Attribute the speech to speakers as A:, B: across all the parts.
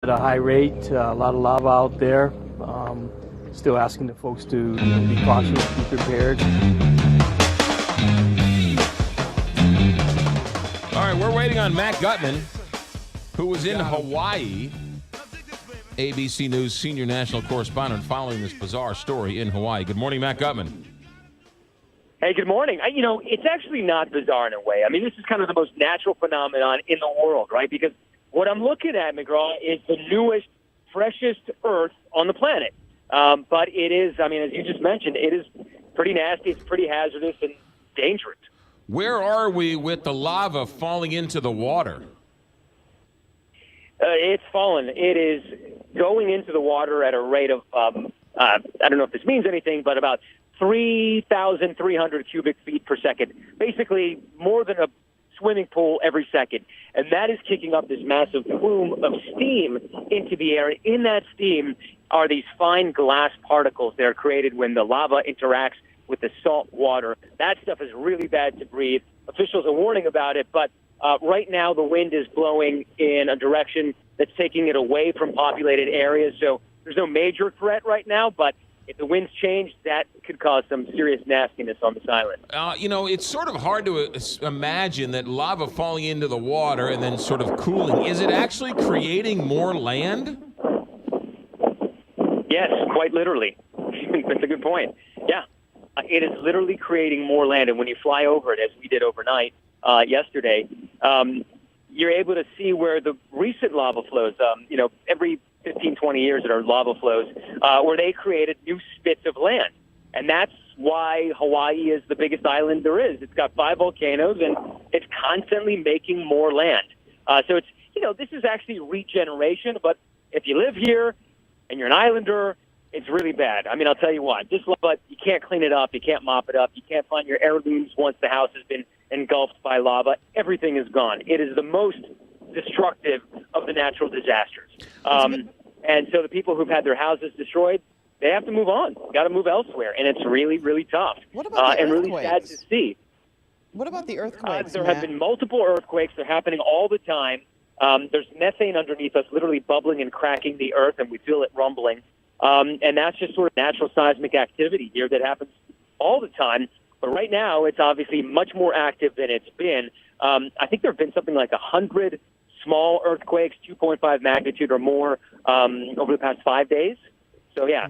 A: At a high rate, a lot of lava out there. Still asking the folks to be cautious, be prepared.
B: All right, we're waiting on Matt Gutman, who was in Hawaii. ABC News senior national correspondent following this bizarre story in Hawaii. Good morning, Matt Gutman.
C: Hey, good morning. It's actually not bizarre in a way. I mean, this is kind of the most natural phenomenon in the world, right? Because what I'm looking at, McGraw, is the newest, freshest Earth on the planet. But it is, as you just mentioned, it is pretty nasty, it's pretty hazardous and dangerous.
B: Where are we with the lava falling into the water?
C: It's fallen. It is going into the water at a rate of, I don't know if this means anything, but about 3,300 cubic feet per second. Basically, more than a swimming pool every second. And that is kicking up this massive plume of steam into the air. In that steam are these fine glass particles that are created when the lava interacts with the salt water. That stuff is really bad to breathe. Officials are warning about it, but right now the wind is blowing in a direction that's taking it away from populated areas. So there's no major threat right now, but if the winds change, that could cause some serious nastiness on this island.
B: It's sort of hard to imagine that lava falling into the water and then sort of cooling. Is it actually creating more land?
C: Yes, quite literally. That's a good point. Yeah, it is literally creating more land. And when you fly over it, as we did overnight yesterday, you're able to see where the recent lava flows, every 15, 20 years there are lava flows where they created new spits of land. And that's why Hawaii is the biggest island there is. It's got 5 volcanoes, and it's constantly making more land. So it's, this is actually regeneration. But if you live here and you're an islander, it's really bad. I'll tell you what, this lava, you can't clean it up. You can't mop it up. You can't find your heirlooms once the house has been engulfed by lava. Everything is gone. It is the most destructive of the natural disasters. And so the people who've had their houses destroyed, they have to move on. Got to move elsewhere. And it's really, really tough.
D: What about the
C: and really sad to see.
D: What about the earthquakes,
C: There have been multiple earthquakes. They're happening all the time. There's methane underneath us literally bubbling and cracking the earth, and we feel it rumbling. And that's just sort of natural seismic activity here that happens all the time. But right now, it's obviously much more active than it's been. I think there have been something like 100 small earthquakes, 2.5 magnitude or more, over the past 5 days. So, yeah,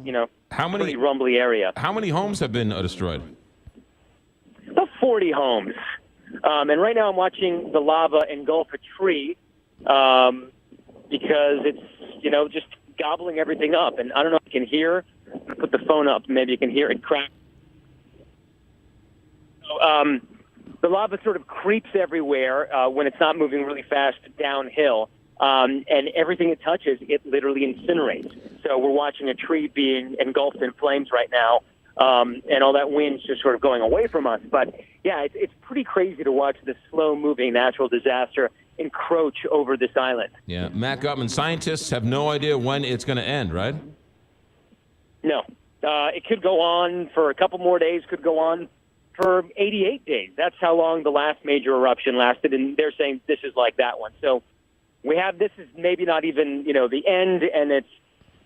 C: pretty rumbly area.
B: How many homes have been destroyed?
C: About 40 homes. And right now I'm watching the lava engulf a tree because it's, just gobbling everything up. And I don't know if you can hear. I'm going to put the phone up. Maybe you can hear it crack. So, the lava sort of creeps everywhere when it's not moving really fast downhill. And everything it touches, it literally incinerates. So we're watching a tree being engulfed in flames right now, and all that wind's just sort of going away from us. But, yeah, it's pretty crazy to watch this slow-moving natural disaster encroach over this island.
B: Yeah, Matt Gutman, scientists have no idea when it's going to end, right?
C: No. It could go on for a couple more days, could go on for 88 days. That's how long the last major eruption lasted, and they're saying this is like that one. So this is maybe not even, the end, and it's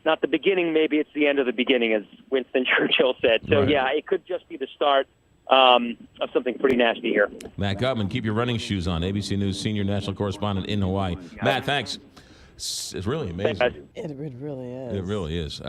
C: not the beginning. Maybe it's the end of the beginning, as Winston Churchill said. So,
B: right.
C: Yeah, it could just be the start of something pretty nasty here.
B: Matt Gutman, keep your running shoes on. ABC News senior national correspondent in Hawaii. Matt, thanks. It's really amazing.
C: Thanks,
D: It really is.
B: It really is.